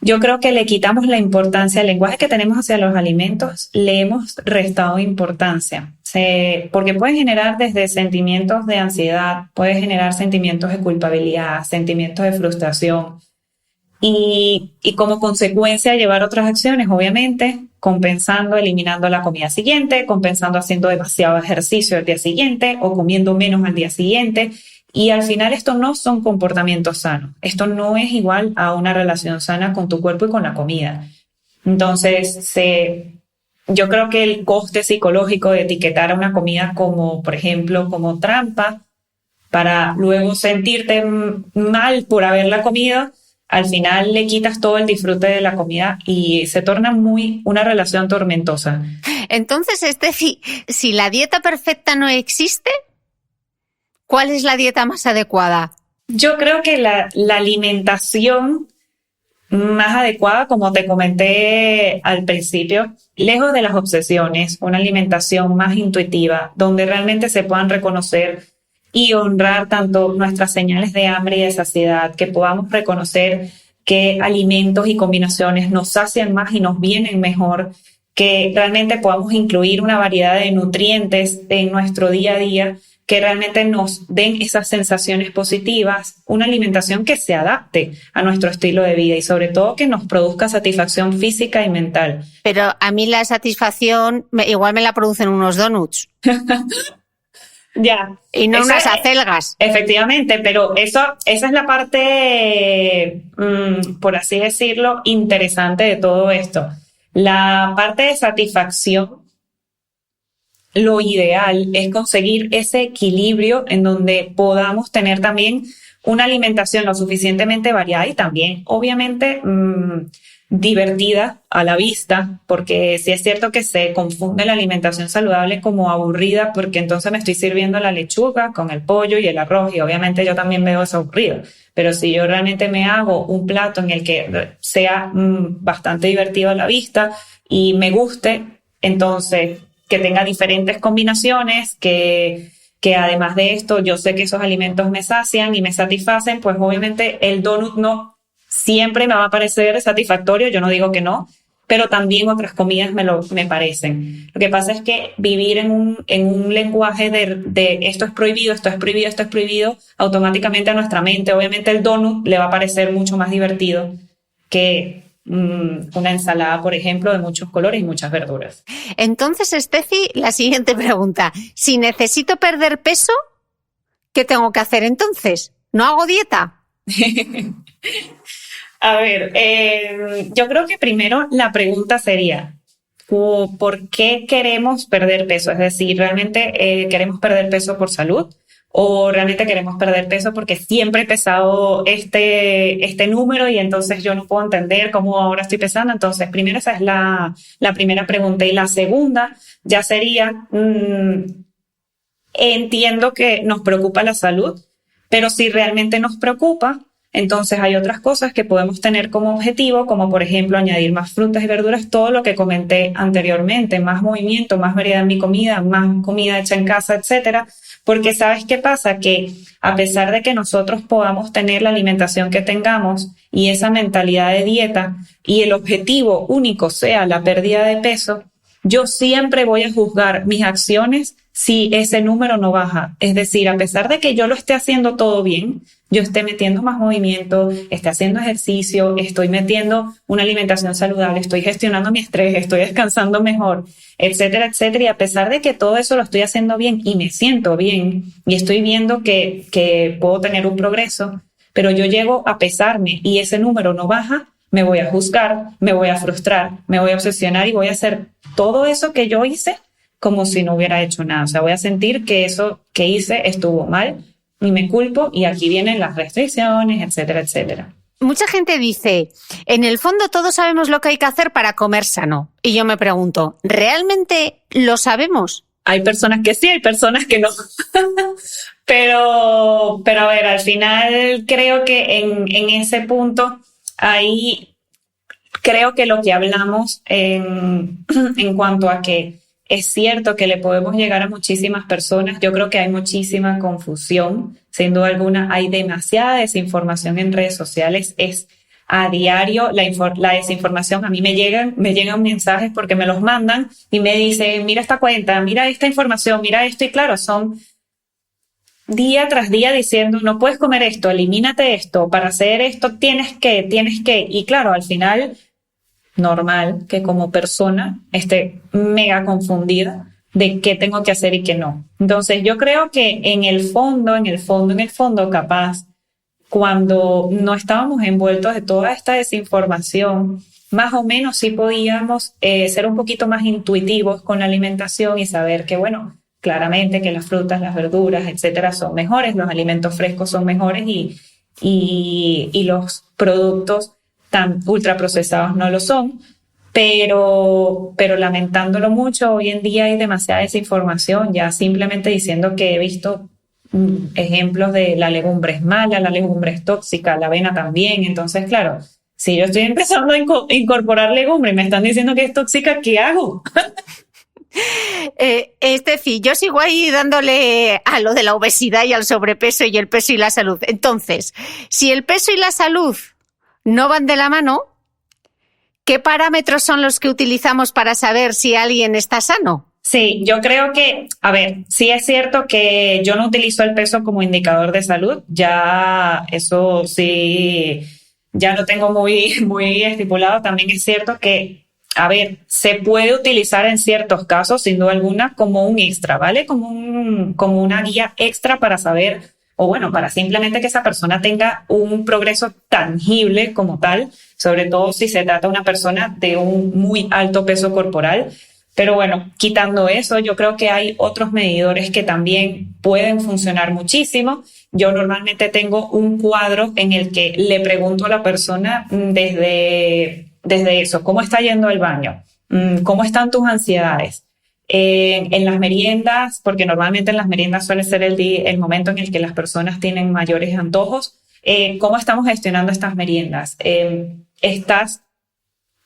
yo creo que le quitamos la importancia, el lenguaje que tenemos hacia los alimentos, le hemos restado importancia. Porque puede generar desde sentimientos de ansiedad, puede generar sentimientos de culpabilidad, sentimientos de frustración. Y como consecuencia llevar otras acciones, obviamente, compensando, eliminando la comida siguiente, compensando haciendo demasiado ejercicio el día siguiente o comiendo menos al día siguiente. Y al final esto no son comportamientos sanos. Esto no es igual a una relación sana con tu cuerpo y con la comida. Entonces, yo creo que el coste psicológico de etiquetar a una comida como, por ejemplo, como trampa, para luego sentirte mal por haberla comido, al final le quitas todo el disfrute de la comida y se torna una relación tormentosa. Entonces, si la dieta perfecta no existe, ¿cuál es la dieta más adecuada? Yo creo que la alimentación más adecuada, como te comenté al principio, lejos de las obsesiones, una alimentación más intuitiva, donde realmente se puedan reconocer y honrar tanto nuestras señales de hambre y de saciedad, que podamos reconocer qué alimentos y combinaciones nos sacian más y nos vienen mejor, que realmente podamos incluir una variedad de nutrientes en nuestro día a día que realmente nos den esas sensaciones positivas, una alimentación que se adapte a nuestro estilo de vida y sobre todo que nos produzca satisfacción física y mental. Pero a mí la satisfacción igual me la producen unos donuts. Ya. Y no unas acelgas. Efectivamente, pero esa es la parte, por así decirlo, interesante de todo esto. La parte de satisfacción, lo ideal es conseguir ese equilibrio en donde podamos tener también una alimentación lo suficientemente variada y también, obviamente, divertida a la vista, porque sí es cierto que se confunde la alimentación saludable como aburrida, porque entonces me estoy sirviendo la lechuga con el pollo y el arroz y obviamente yo también veo eso aburrido. Pero si yo realmente me hago un plato en el que sea bastante divertido a la vista y me guste, entonces que tenga diferentes combinaciones, que además de esto yo sé que esos alimentos me sacian y me satisfacen, pues obviamente el donut no siempre me va a parecer satisfactorio, yo no digo que no, pero también otras comidas me parecen. Lo que pasa es que vivir en un lenguaje de esto es prohibido, esto es prohibido, esto es prohibido, automáticamente a nuestra mente, obviamente el donut le va a parecer mucho más divertido que una ensalada, por ejemplo, de muchos colores y muchas verduras. Entonces, Estefi, la siguiente pregunta. Si necesito perder peso, ¿qué tengo que hacer entonces? ¿No hago dieta? A ver, yo creo que primero la pregunta sería, ¿por qué queremos perder peso? Es decir, ¿realmente queremos perder peso por salud? ¿O realmente queremos perder peso porque siempre he pesado este número y entonces yo no puedo entender cómo ahora estoy pesando? Entonces, primero esa es la primera pregunta. Y la segunda ya sería, entiendo que nos preocupa la salud, pero si realmente nos preocupa, entonces hay otras cosas que podemos tener como objetivo, como por ejemplo añadir más frutas y verduras, todo lo que comenté anteriormente, más movimiento, más variedad en mi comida, más comida hecha en casa, etcétera. Porque ¿sabes qué pasa? Que a pesar de que nosotros podamos tener la alimentación que tengamos y esa mentalidad de dieta y el objetivo único sea la pérdida de peso, yo siempre voy a juzgar mis acciones si ese número no baja. Es decir, a pesar de que yo lo esté haciendo todo bien, yo esté metiendo más movimiento, esté haciendo ejercicio, estoy metiendo una alimentación saludable, estoy gestionando mi estrés, estoy descansando mejor, etcétera, etcétera. Y a pesar de que todo eso lo estoy haciendo bien y me siento bien y estoy viendo que puedo tener un progreso, pero yo llego a pesarme y ese número no baja, me voy a juzgar, me voy a frustrar, me voy a obsesionar y voy a hacer todo eso que yo hice como si no hubiera hecho nada. O sea, voy a sentir que eso que hice estuvo mal y me culpo y aquí vienen las restricciones, etcétera, etcétera. Mucha gente dice, en el fondo todos sabemos lo que hay que hacer para comer sano. Y yo me pregunto, ¿realmente lo sabemos? Hay personas que sí, hay personas que no. Pero a ver, al final creo que en ese punto ahí creo que lo que hablamos en cuanto a que es cierto que le podemos llegar a muchísimas personas, yo creo que hay muchísima confusión, sin duda alguna, hay demasiada desinformación en redes sociales, es a diario la desinformación. A mí me llegan mensajes porque me los mandan y me dicen, mira esta cuenta, mira esta información, mira esto, y claro, son día tras día diciendo, no puedes comer esto, elimínate esto, para hacer esto tienes que, y claro, al final normal que como persona esté mega confundida de qué tengo que hacer y qué no. Entonces yo creo que en el fondo, capaz, cuando no estábamos envueltos de toda esta desinformación, más o menos sí podíamos ser un poquito más intuitivos con la alimentación y saber que, bueno, claramente que las frutas, las verduras, etcétera, son mejores, los alimentos frescos son mejores y los productos tan ultraprocesados no lo son, pero lamentándolo mucho, hoy en día hay demasiada desinformación, ya simplemente diciendo que he visto ejemplos de la legumbre es mala, la legumbre es tóxica, la avena también. Entonces, claro, si yo estoy empezando a incorporar legumbre y me están diciendo que es tóxica, ¿qué hago? Estefi, yo sigo ahí dándole a lo de la obesidad y al sobrepeso y el peso y la salud. Entonces, si el peso y la salud no van de la mano, ¿qué parámetros son los que utilizamos para saber si alguien está sano? Sí, yo creo que, a ver, sí es cierto que yo no utilizo el peso como indicador de salud, ya eso sí, ya lo tengo muy estipulado. También es cierto que, a ver, se puede utilizar en ciertos casos, sin duda alguna, como un extra, ¿vale? Como una guía extra para saber, o bueno, para simplemente que esa persona tenga un progreso tangible como tal, sobre todo si se trata de una persona de un muy alto peso corporal. Pero bueno, quitando eso, yo creo que hay otros medidores que también pueden funcionar muchísimo. Yo normalmente tengo un cuadro en el que le pregunto a la persona desde eso, ¿cómo está yendo al baño? ¿Cómo están tus ansiedades? En las meriendas, porque normalmente en las meriendas suele ser el momento en el que las personas tienen mayores antojos. ¿Cómo estamos gestionando estas meriendas? ¿Estás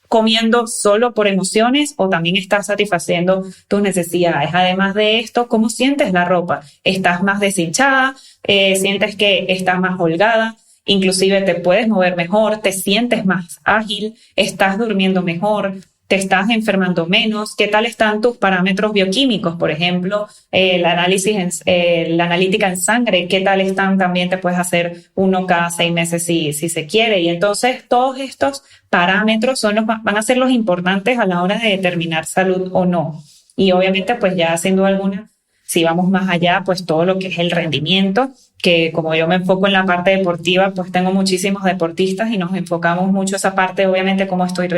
comiendo solo por emociones o también estás satisfaciendo tus necesidades? Además de esto, ¿cómo sientes la ropa? ¿Estás más deshinchada? ¿Sientes que estás más holgada? Inclusive te puedes mover mejor, te sientes más ágil, estás durmiendo mejor, te estás enfermando menos. ¿Qué tal están tus parámetros bioquímicos? Por ejemplo, la analítica en sangre, ¿qué tal están? También te puedes hacer uno cada 6 meses si se quiere. Y entonces todos estos parámetros van a ser los importantes a la hora de determinar salud o no. Y obviamente, pues ya sin duda alguna, si vamos más allá, pues todo lo que es el rendimiento, que como yo me enfoco en la parte deportiva, pues tengo muchísimos deportistas y nos enfocamos mucho esa parte, obviamente, cómo estoy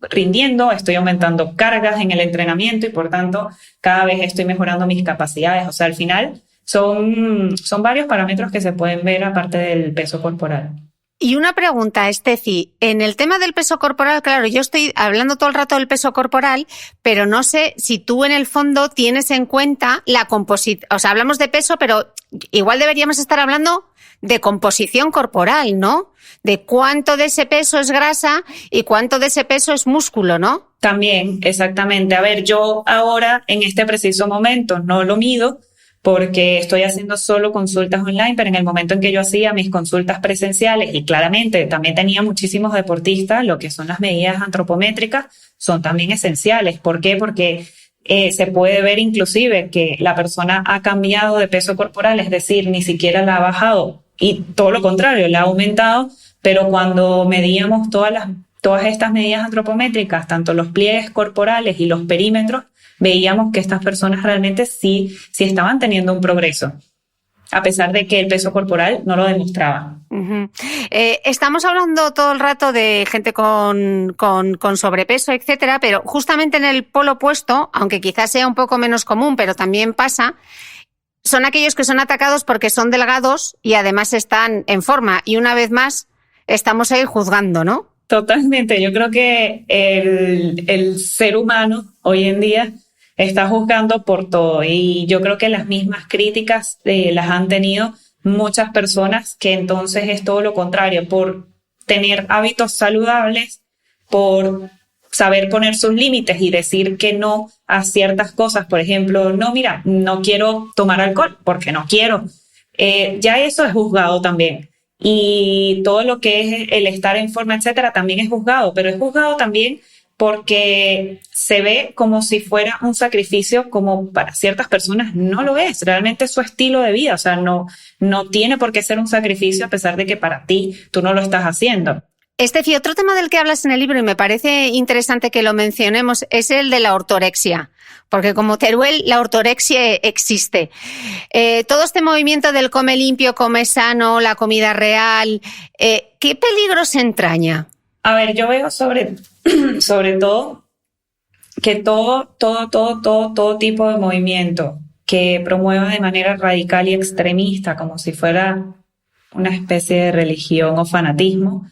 rindiendo, estoy aumentando cargas en el entrenamiento y por tanto cada vez estoy mejorando mis capacidades. O sea, al final son varios parámetros que se pueden ver aparte del peso corporal. Y una pregunta, Estefi, en el tema del peso corporal, claro, yo estoy hablando todo el rato del peso corporal, pero no sé si tú en el fondo tienes en cuenta la composición, o sea, hablamos de peso, pero igual deberíamos estar hablando de composición corporal, ¿no? De cuánto de ese peso es grasa y cuánto de ese peso es músculo, ¿no? También, exactamente. A ver, yo ahora en este preciso momento no lo mido, porque estoy haciendo solo consultas online, pero en el momento en que yo hacía mis consultas presenciales y claramente también tenía muchísimos deportistas, lo que son las medidas antropométricas son también esenciales. ¿Por qué? Porque se puede ver inclusive que la persona ha cambiado de peso corporal, es decir, ni siquiera la ha bajado y todo lo contrario, la ha aumentado, pero cuando medíamos todas estas medidas antropométricas, tanto los pliegues corporales y los perímetros, veíamos que estas personas realmente sí estaban teniendo un progreso, a pesar de que el peso corporal no lo demostraba. Uh-huh. Estamos hablando todo el rato de gente con sobrepeso, etcétera, pero justamente en el polo opuesto, aunque quizás sea un poco menos común, pero también pasa, son aquellos que son atacados porque son delgados y además están en forma. Y una vez más, estamos ahí juzgando, ¿no? Totalmente. Yo creo que el ser humano hoy en día está juzgando por todo y yo creo que las mismas críticas las han tenido muchas personas, que entonces es todo lo contrario, por tener hábitos saludables, por saber poner sus límites y decir que no a ciertas cosas. Por ejemplo, no, mira, no quiero tomar alcohol porque no quiero. Ya eso es juzgado también. Y todo lo que es el estar en forma, etcétera, también es juzgado, pero es juzgado también porque se ve como si fuera un sacrificio, como para ciertas personas no lo es. Realmente es su estilo de vida, o sea, no tiene por qué ser un sacrificio a pesar de que para ti tú no lo estás haciendo. Estefi, otro tema del que hablas en el libro y me parece interesante que lo mencionemos es el de la ortorexia, porque como Teruel la ortorexia existe. Todo este movimiento del come limpio, come sano, la comida real, ¿qué peligros entraña? A ver, yo veo sobre todo que todo tipo de movimiento que promueva de manera radical y extremista, como si fuera una especie de religión o fanatismo,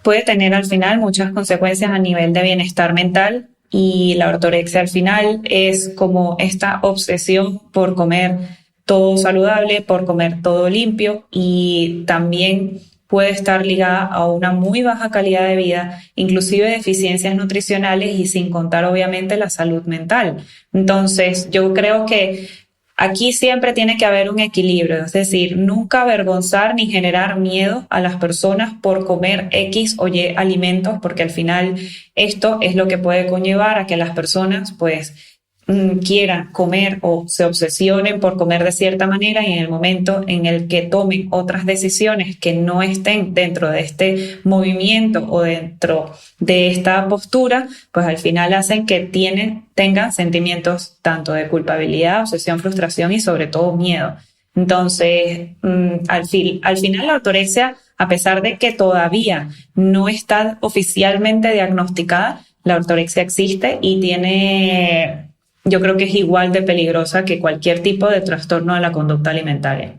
puede tener al final muchas consecuencias a nivel de bienestar mental, y la ortorexia al final es como esta obsesión por comer todo saludable, por comer todo limpio y también puede estar ligada a una muy baja calidad de vida, inclusive deficiencias nutricionales y sin contar obviamente la salud mental. Entonces, yo creo que aquí siempre tiene que haber un equilibrio, es decir, nunca avergonzar ni generar miedo a las personas por comer X o Y alimentos, porque al final esto es lo que puede conllevar a que las personas pues quieran comer o se obsesionen por comer de cierta manera, y en el momento en el que tomen otras decisiones que no estén dentro de este movimiento o dentro de esta postura, pues al final hacen que tengan sentimientos tanto de culpabilidad, obsesión, frustración y sobre todo miedo. Entonces, al final la ortorexia, a pesar de que todavía no está oficialmente diagnosticada, la ortorexia existe y yo creo que es igual de peligrosa que cualquier tipo de trastorno de la conducta alimentaria.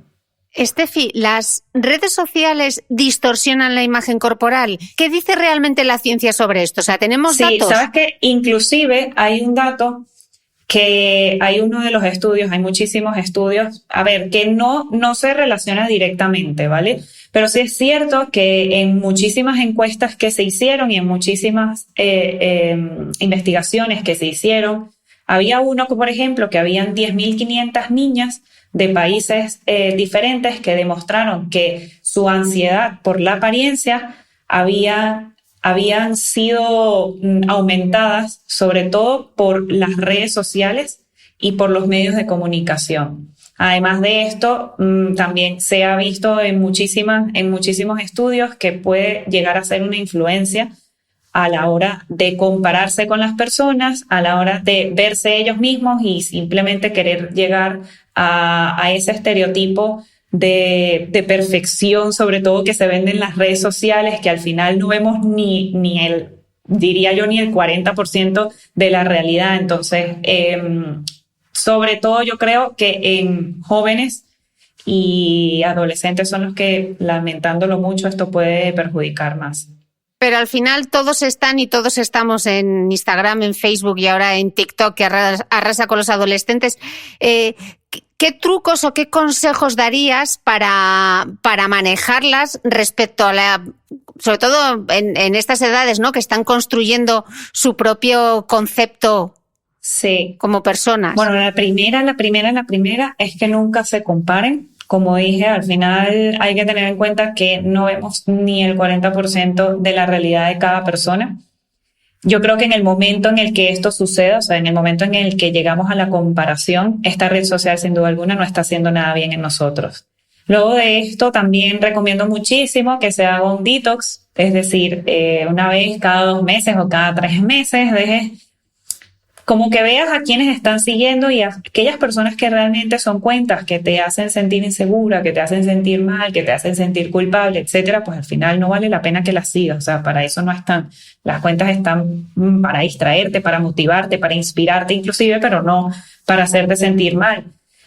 Estefi, ¿las redes sociales distorsionan la imagen corporal? ¿Qué dice realmente la ciencia sobre esto? O sea, ¿tenemos datos? Sí, sabes que inclusive hay un dato que hay uno de los estudios, hay muchísimos estudios, que no se relaciona directamente, ¿vale? Pero sí es cierto que en muchísimas encuestas que se hicieron y en muchísimas investigaciones que se hicieron, había uno, por ejemplo, que habían 10.500 niñas de países diferentes que demostraron que su ansiedad por la apariencia habían sido aumentadas, sobre todo por las redes sociales y por los medios de comunicación. Además de esto, también se ha visto en muchísimos estudios que puede llegar a ser una influencia a la hora de compararse con las personas, a la hora de verse ellos mismos y simplemente querer llegar a ese estereotipo de perfección, sobre todo que se vende en las redes sociales, que al final no vemos ni el 40% de la realidad. Entonces, sobre todo yo creo que en jóvenes y adolescentes son los que, lamentándolo mucho, esto puede perjudicar más. Pero al final todos están y todos estamos en Instagram, en Facebook y ahora en TikTok, que arrasa con los adolescentes. ¿Qué trucos o qué consejos darías para manejarlas respecto a sobre todo en estas edades, ¿no? Que están construyendo su propio concepto, sí, como personas? Bueno, la primera es que nunca se comparen. Como dije, al final hay que tener en cuenta que no vemos ni el 40% de la realidad de cada persona. Yo creo que en el momento en el que esto suceda, o sea, en el momento en el que llegamos a la comparación, esta red social sin duda alguna no está haciendo nada bien en nosotros. Luego de esto también recomiendo muchísimo que se haga un detox, es decir, una vez cada 2 meses o cada 3 meses, como que veas a quienes están siguiendo y a aquellas personas que realmente son cuentas que te hacen sentir insegura, que te hacen sentir mal, que te hacen sentir culpable, etcétera, pues al final no vale la pena que las sigas. O sea, para eso no están. Las cuentas están para distraerte, para motivarte, para inspirarte inclusive, pero no para hacerte sentir mal.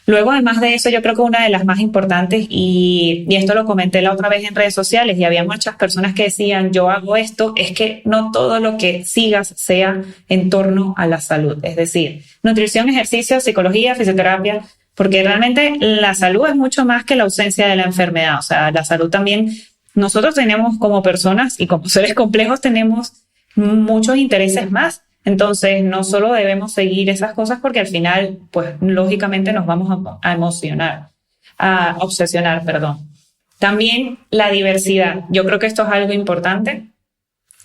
Luego, además de eso, yo creo que una de las más importantes, y esto lo comenté la otra vez en redes sociales, y había muchas personas que decían, yo hago esto, es que no todo lo que sigas sea en torno a la salud. Es decir, nutrición, ejercicio, psicología, fisioterapia, porque realmente la salud es mucho más que la ausencia de la enfermedad. O sea, la salud también, nosotros tenemos como personas y como seres complejos tenemos muchos intereses más. Entonces, no solo debemos seguir esas cosas porque al final, pues, lógicamente nos vamos a obsesionar. También la diversidad. Yo creo que esto es algo importante,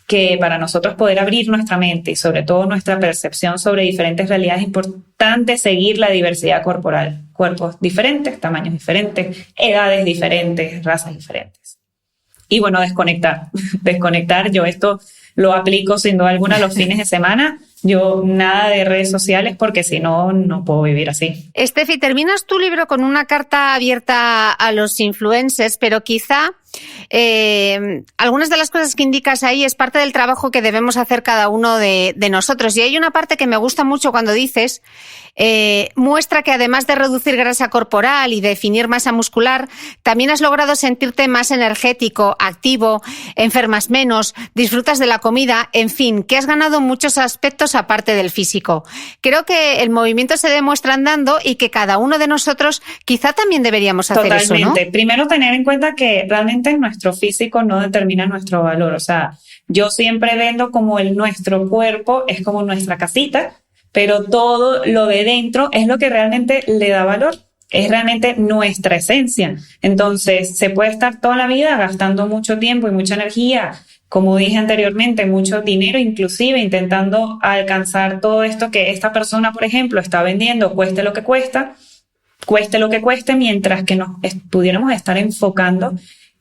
que para nosotros poder abrir nuestra mente y sobre todo nuestra percepción sobre diferentes realidades, es importante seguir la diversidad corporal. Cuerpos diferentes, tamaños diferentes, edades diferentes, razas diferentes. Y bueno, desconectar. Yo esto lo aplico sin duda alguna los fines de semana. Yo nada de redes sociales porque si no, no puedo vivir así. Estefi, terminas tu libro con una carta abierta a los influencers, pero quizá algunas de las cosas que indicas ahí es parte del trabajo que debemos hacer cada uno de nosotros. Y hay una parte que me gusta mucho cuando dices, muestra que además de reducir grasa corporal y definir masa muscular, también has logrado sentirte más energético, activo, enfermas menos, disfrutas de la comida, en fin, que has ganado muchos aspectos aparte del físico. Creo que el movimiento se demuestra andando y que cada uno de nosotros quizá también deberíamos hacer eso, ¿no? Totalmente. Primero tener en cuenta que realmente realmente nuestro físico no determina nuestro valor. O sea, yo siempre vendo como nuestro cuerpo es como nuestra casita, pero todo lo de dentro es lo que realmente le da valor. Es realmente nuestra esencia. Entonces, se puede estar toda la vida gastando mucho tiempo y mucha energía, como dije anteriormente, mucho dinero, inclusive intentando alcanzar todo esto que esta persona, por ejemplo, está vendiendo, cueste lo que cueste, mientras que nos pudiéramos estar enfocando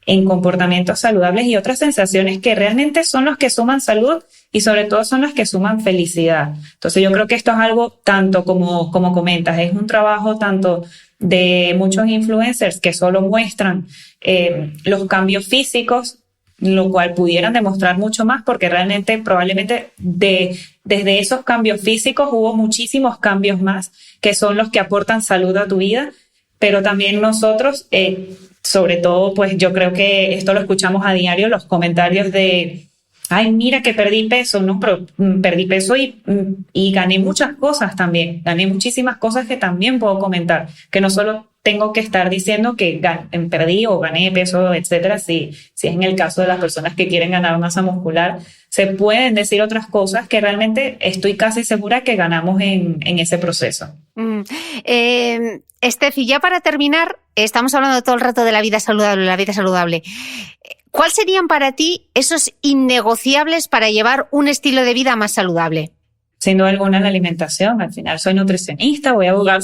en comportamientos saludables y otras sensaciones que realmente son los que suman salud y sobre todo son los que suman felicidad. Entonces yo creo que esto es algo tanto como comentas, es un trabajo tanto de muchos influencers que solo muestran los cambios físicos, lo cual pudieran demostrar mucho más porque realmente probablemente desde esos cambios físicos hubo muchísimos cambios más que son los que aportan salud a tu vida, pero también nosotros, sobre todo, pues yo creo que esto lo escuchamos a diario, los comentarios de ay, mira que perdí peso, no, pero perdí peso y gané muchas cosas también, gané muchísimas cosas que también puedo comentar, que no solo tengo que estar diciendo que perdí o gané peso, etcétera. Si es en el caso de las personas que quieren ganar masa muscular, se pueden decir otras cosas que realmente estoy casi segura que ganamos en ese proceso. Estefi, ya para terminar, estamos hablando todo el rato de la vida saludable. ¿Cuáles serían para ti esos innegociables para llevar un estilo de vida más saludable? Sin duda alguna la alimentación. Al final soy nutricionista, voy a abogar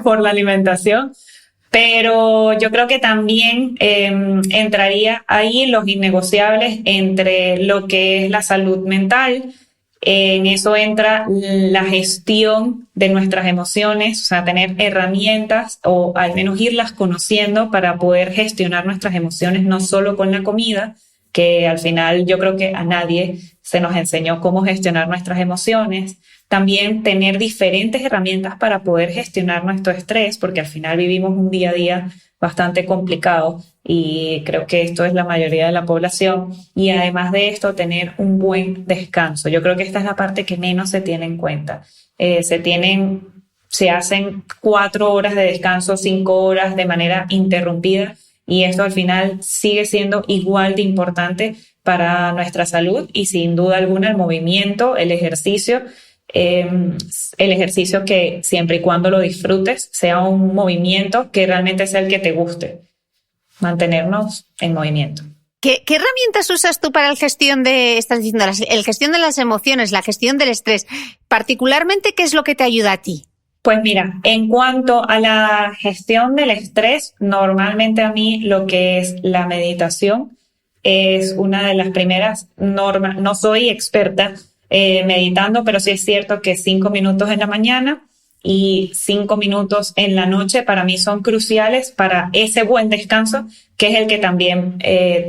por la alimentación, pero yo creo que también entraría ahí los innegociables entre lo que es la salud mental. En eso entra la gestión de nuestras emociones, o sea, tener herramientas o al menos irlas conociendo para poder gestionar nuestras emociones, no solo con la comida, que al final yo creo que a nadie se nos enseñó cómo gestionar nuestras emociones. También tener diferentes herramientas para poder gestionar nuestro estrés, porque al final vivimos un día a día bastante complicado y creo que esto es la mayoría de la población. Y además de esto, tener un buen descanso. Yo creo que esta es la parte que menos se tiene en cuenta. Se hacen 4 horas de descanso, 5 horas de manera interrumpida y esto al final sigue siendo igual de importante para nuestra salud y sin duda alguna el movimiento, el ejercicio que siempre y cuando lo disfrutes sea un movimiento que realmente sea el que te guste. Mantenernos en movimiento. ¿Qué herramientas usas tú para la gestión gestión de las emociones, la gestión del estrés? Particularmente, ¿qué es lo que te ayuda a ti? Pues mira, en cuanto a la gestión del estrés, normalmente a mí lo que es la meditación es una de las primeras normas. No soy experta meditando, pero sí es cierto que 5 minutos en la mañana y 5 minutos en la noche para mí son cruciales para ese buen descanso, que es el que también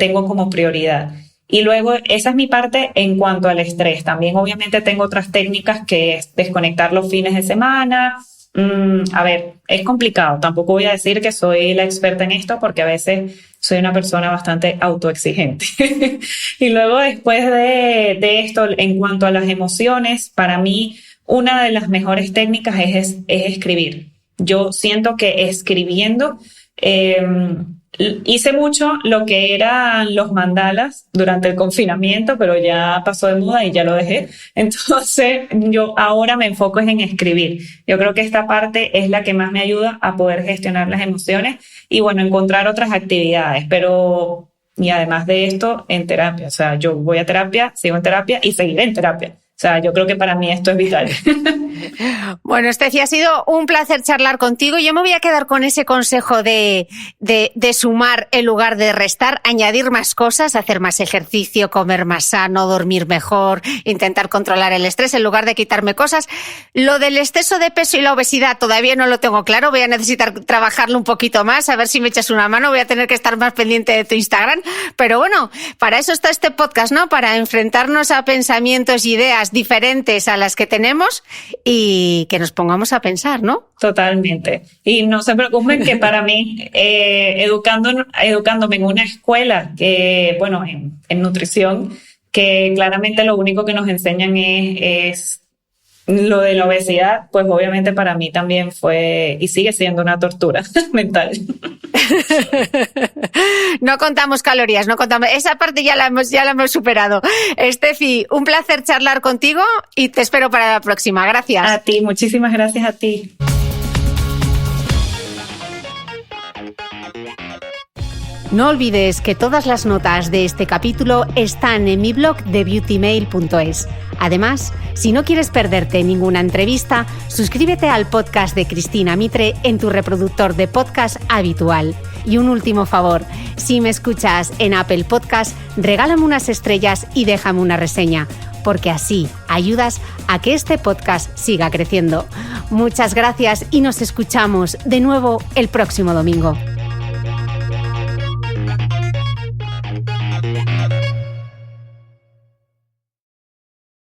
tengo como prioridad. Y luego esa es mi parte en cuanto al estrés. También obviamente tengo otras técnicas que es desconectar los fines de semana. A ver, es complicado. Tampoco voy a decir que soy la experta en esto porque a veces soy una persona bastante autoexigente. Y luego después de esto, en cuanto a las emociones, para mí una de las mejores técnicas es escribir. Yo siento que escribiendo hice mucho lo que eran los mandalas durante el confinamiento, pero ya pasó de moda y ya lo dejé. Entonces, yo ahora me enfoco en escribir. Yo creo que esta parte es la que más me ayuda a poder gestionar las emociones y, bueno, encontrar otras actividades. Y además de esto, en terapia. O sea, yo voy a terapia, sigo en terapia y seguiré en terapia. O sea, yo creo que para mí esto es vital. Bueno, Estefi, ha sido un placer charlar contigo. Yo me voy a quedar con ese consejo de sumar en lugar de restar, añadir más cosas, hacer más ejercicio, comer más sano, dormir mejor, intentar controlar el estrés en lugar de quitarme cosas. Lo del exceso de peso y la obesidad todavía no lo tengo claro. Voy a necesitar trabajarlo un poquito más, a ver si me echas una mano. Voy a tener que estar más pendiente de tu Instagram. Pero bueno, para eso está este podcast, ¿no? Para enfrentarnos a pensamientos y ideas diferentes a las que tenemos y que nos pongamos a pensar, ¿no? Totalmente. Y no se preocupen que para mí, educándome en una escuela que, bueno, en nutrición, que claramente lo único que nos enseñan es lo de la obesidad, pues obviamente para mí también fue y sigue siendo una tortura mental. No contamos calorías, no contamos. Esa parte ya la hemos superado. Estefi, un placer charlar contigo y te espero para la próxima. Gracias. A ti, muchísimas gracias a ti. No olvides que todas las notas de este capítulo están en mi blog de beautymail.es. Además, si no quieres perderte ninguna entrevista, suscríbete al podcast de Cristina Mitre en tu reproductor de podcast habitual. Y un último favor, si me escuchas en Apple Podcast, regálame unas estrellas y déjame una reseña, porque así ayudas a que este podcast siga creciendo. Muchas gracias y nos escuchamos de nuevo el próximo domingo.